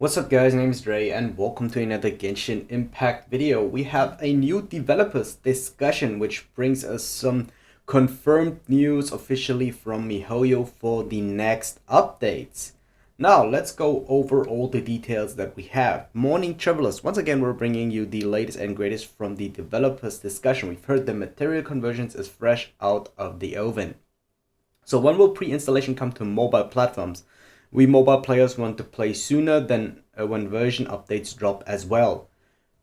What's up guys, my name is Dre and welcome to another Genshin Impact video. We have a new developers discussion which brings us some confirmed news officially from MiHoYo for the next updates. Now let's go over all the details that we have. Morning travelers, once again we're bringing you the latest and greatest from the developers discussion. We've heard the material conversions is fresh out of the oven. So when will pre-installation come to mobile platforms? We mobile players want to play sooner than when version updates drop as well.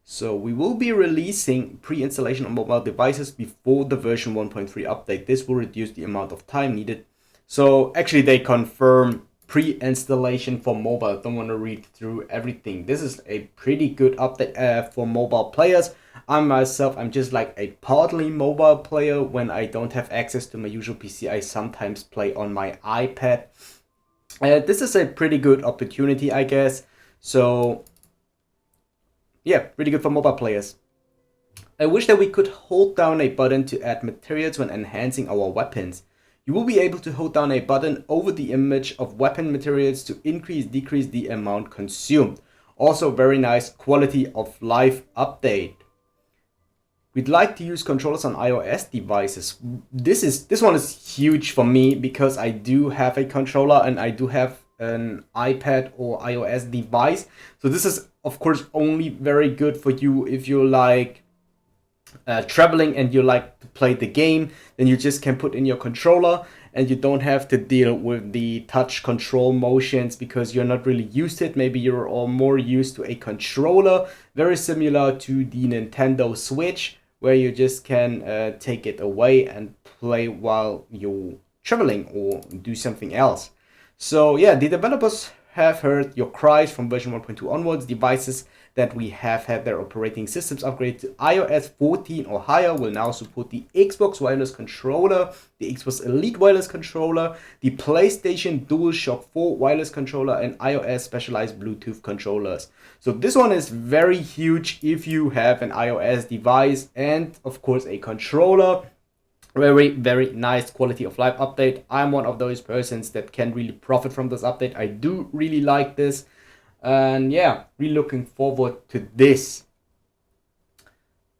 So we will be releasing pre-installation on mobile devices before the version 1.3 update. This will reduce the amount of time needed. So actually they confirm pre-installation for mobile. Don't want to read through everything. This is a pretty good update for mobile players. I'm just like a partly mobile player. When I don't have access to my usual PC, I sometimes play on my iPad. This is a pretty good opportunity, I guess. So, yeah, pretty good for mobile players. I wish that we could hold down a button to add materials when enhancing our weapons. You will be able to hold down a button over the image of weapon materials to decrease the amount consumed. Also, very nice quality of life update. We'd like to use controllers on iOS devices. This one is huge for me because I do have a controller and I do have an iPad or iOS device. So this is of course only very good for you if you like traveling and you like to play the game. Then you just can put in your controller and you don't have to deal with the touch control motions because you're not really used to it. Maybe you're all more used to a controller, very similar to the Nintendo Switch, where you just can take it away and play while you're traveling or do something else. So yeah, the developers have heard your cries from version 1.2 onwards. Devices that we have had their operating systems upgraded to iOS 14 or higher will now support the Xbox Wireless Controller, the Xbox Elite Wireless Controller, the PlayStation DualShock 4 Wireless Controller, and iOS specialized Bluetooth controllers. So this one is very huge if you have an iOS device and of course a controller. Very nice quality of life update. I'm one of those persons that can really profit from this update. I do really like this, and yeah, really looking forward to this.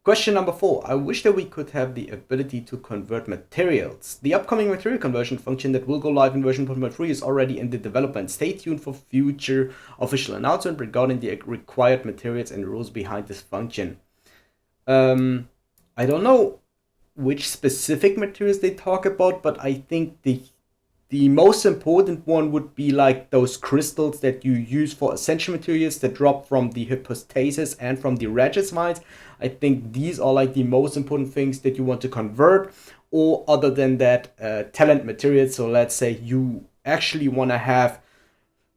Question number 4. I wish that we could have the ability to convert materials. The upcoming material conversion function that will go live in version 1.3 is already in the development. Stay tuned for future official announcement regarding the required materials and rules behind this function. I don't know which specific materials they talk about, but I think the most important one would be like those crystals that you use for essential materials that drop from the hypostasis and from the Regis mines. I think these are like the most important things that you want to convert. Or other than that, talent materials. So let's say you actually want to have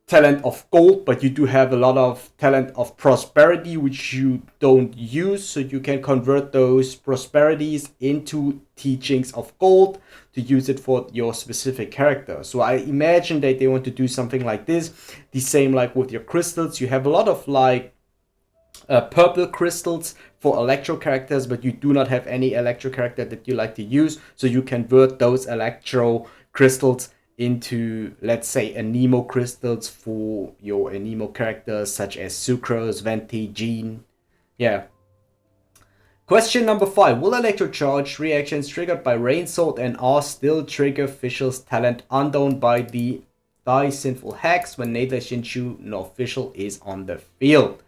talent of gold, but you do have a lot of talent of prosperity which you don't use, so you can convert those prosperities into teachings of gold to use it for your specific character. So I imagine that they want to do something like this. The same like with your crystals, you have a lot of like purple crystals for electro characters, but you do not have any electro character that you like to use, so you convert those electro crystals into, let's say, Anemo crystals for your Anemo characters such as Sucrose, Venti, Jean. Yeah. Question number 5. Will electrocharge reactions triggered by Rain Sword and R still trigger Fischl's talent undone by the Sinful Hex when neither Shinshu nor Fischl is on the field?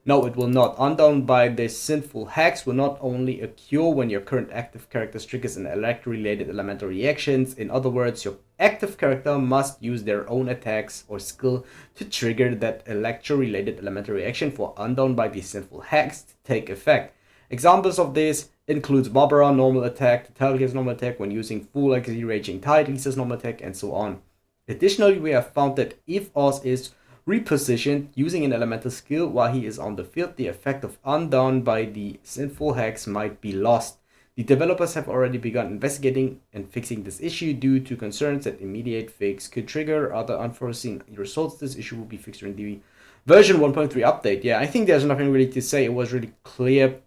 No, it will not. Undone by the Sinful Hex will not only occur when your current active character triggers an electro-related elemental reactions. In other words, your active character must use their own attacks or skill to trigger that electro-related elemental reaction for Undone by the Sinful Hex to take effect. Examples of this includes Barbara normal attack, Talia's normal attack when using full XZ Raging Tide, Lisa's normal attack, and so on. Additionally, we have found that if Oz is repositioned using an elemental skill while he is on the field, the effect of Undone by the Sinful Hex might be lost. The developers have already begun investigating and fixing this issue due to concerns that immediate fix could trigger other unforeseen results. This issue will be fixed during the version 1.3 update. Yeah, I think there's nothing really to say. It was really clear.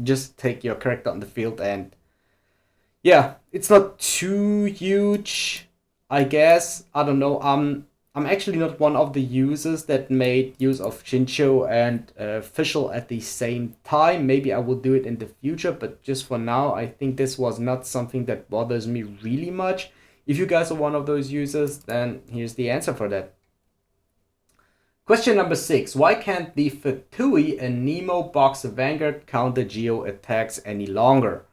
Just take your character on the field and yeah, it's not too huge, I guess. I don't know. I'm actually not one of the users that made use of Shincho and Fischl at the same time. Maybe I will do it in the future, but just for now, I think this was not something that bothers me really much. If you guys are one of those users, then here's the answer for that. Question number 6. Why can't the Fatui Anemo Boxer Vanguard counter Geo Attacks any longer?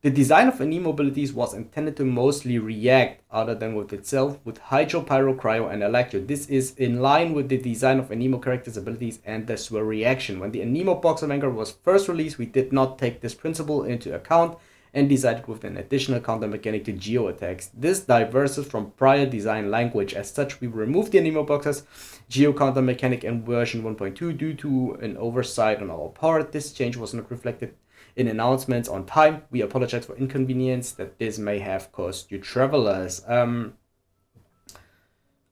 The design of Anemo abilities was intended to mostly react, other than with itself, with Hydro, Pyro, Cryo, and Electro. This is in line with the design of Anemo characters' abilities and their swirl reaction. When the Anemo Boxer Vanguard was first released, we did not take this principle into account and decided with an additional counter mechanic to Geo Attacks. This diverges from prior design language. As such, we removed the Anemo Boxer's Geo counter mechanic in version 1.2 due to an oversight on our part. This change was not reflected in announcements on time. We apologize for inconvenience that this may have caused you travelers. I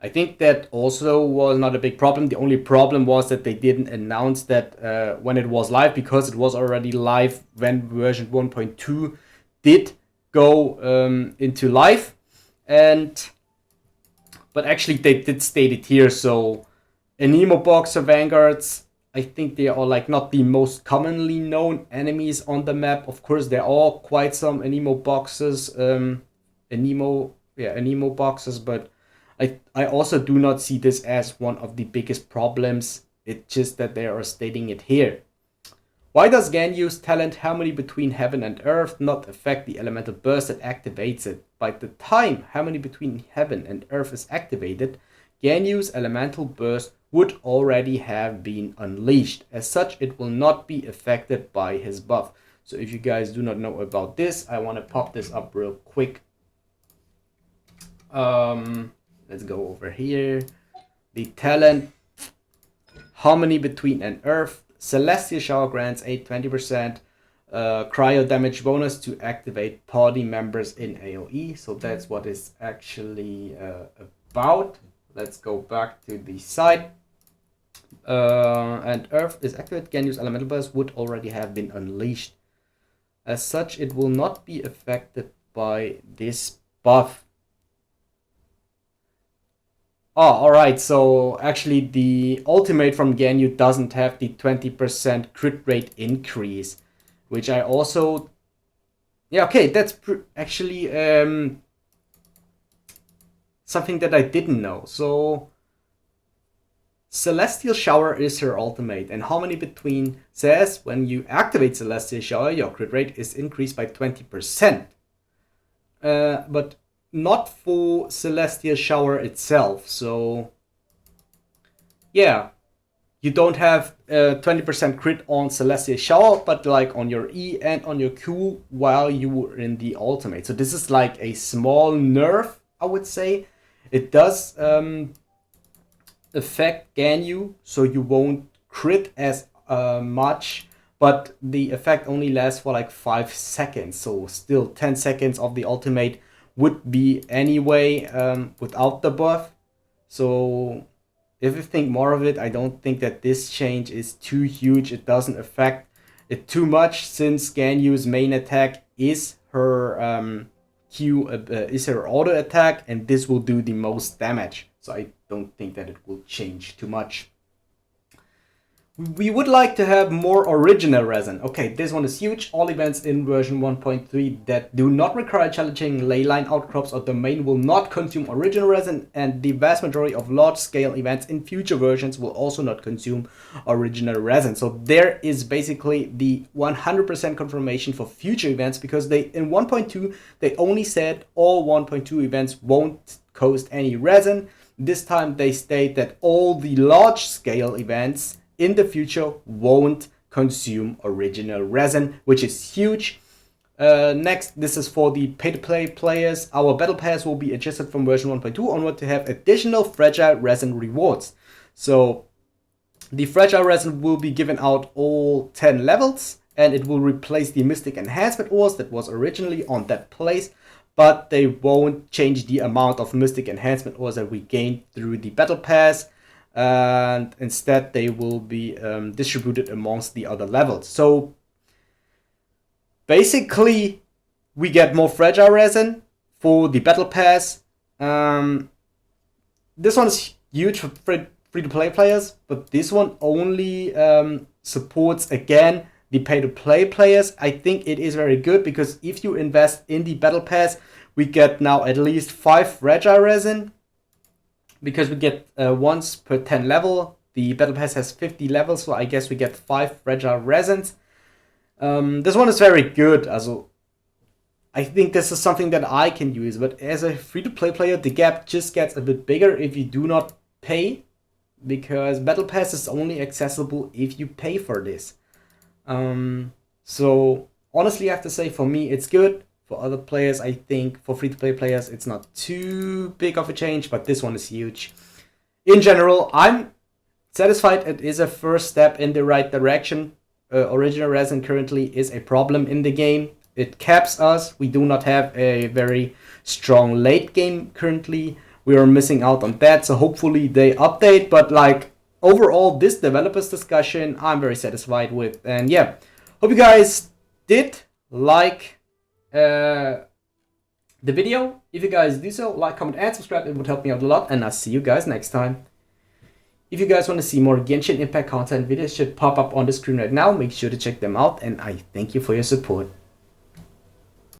think that also was not a big problem. The only problem was that they didn't announce that when it was live, because it was already live when version 1.2 did go into live. But actually they did state it here. So Anemo Boxer Vanguards, I think they are like not the most commonly known enemies on the map. Of course, there are quite some Anemo boxes, Anemo boxes, but I also do not see this as one of the biggest problems. It's just that they are stating it here. Why does Ganyu's talent Harmony Between Heaven and Earth not affect the elemental burst that activates it? By the time Harmony Between Heaven and Earth is activated, Ganyu's elemental burst would already have been unleashed. As such, it will not be affected by his buff. So if you guys do not know about this, I want to pop this up real quick. Let's go over here. The talent Harmony Between an Earth. Celestial Shower grants a 20% cryo damage bonus to activate party members in AoE. So that's what it's actually about. Let's go back to the site. And Earth is activated. Ganyu's elemental burst would already have been unleashed. As such, it will not be affected by this buff. Oh, alright, so actually the ultimate from Ganyu doesn't have the 20% crit rate increase, which I also... Yeah, okay, that's actually something that I didn't know. So Celestial Shower is her ultimate, and Harmony Between says when you activate Celestial Shower, your crit rate is increased by 20%. But not for Celestial Shower itself. So yeah, you don't have 20% crit on Celestial Shower, but like on your E and on your Q while you were in the ultimate. So this is like a small nerf, I would say. It does affect Ganyu, so you won't crit as much, but the effect only lasts for like 5 seconds. So still 10 seconds of the ultimate would be anyway without the buff. So if you think more of it, I don't think that this change is too huge. It doesn't affect it too much, since Ganyu's main attack is her is her auto attack, and this will do the most damage. So I don't think that it will change too much. We would like to have more original resin. Okay, this one is huge. All events in version 1.3 that do not require challenging leyline outcrops or domain will not consume original resin, and the vast majority of large-scale events in future versions will also not consume original resin. So there is basically the 100% confirmation for future events, because they in 1.2 they only said all 1.2 events won't cost any resin. This time they state that all the large-scale events in the future won't consume original resin, which is huge. Next, this is for the pay-to-play players. Our battle pass will be adjusted from version 1.2 onward to have additional fragile resin rewards. So the fragile resin will be given out all 10 levels, and it will replace the mystic enhancement ores that was originally on that place, but they won't change the amount of mystic enhancement ores that we gained through the battle pass. And instead they will be distributed amongst the other levels. So basically we get more fragile resin for the battle pass. This one is huge for free-to-play players, but this one only supports, again, the pay-to-play players. I think it is very good because if you invest in the Battle Pass, we get now at least 5 fragile resin, because we get once per 10 level. The Battle Pass has 50 levels, so I guess we get 5 fragile resins. This one is very good. Also, I think this is something that I can use, but as a free-to-play player, the gap just gets a bit bigger if you do not pay, because Battle Pass is only accessible if you pay for this. So honestly, I have to say, for me, it's good. For other players, I think for free-to-play players, it's not too big of a change, but this one is huge. In general, I'm satisfied. It is a first step in the right direction. Original resin currently is a problem in the game. It caps us. We do not have a very strong late game currently. We are missing out on that, so hopefully they update. But like overall, this developers discussion, I'm very satisfied with. And yeah, hope you guys did like the video. If you guys do so, like, comment, and subscribe. It would help me out a lot, and I'll see you guys next time. If you guys want to see more Genshin Impact content, videos should pop up on the screen right now. Make sure to check them out, and I thank you for your support.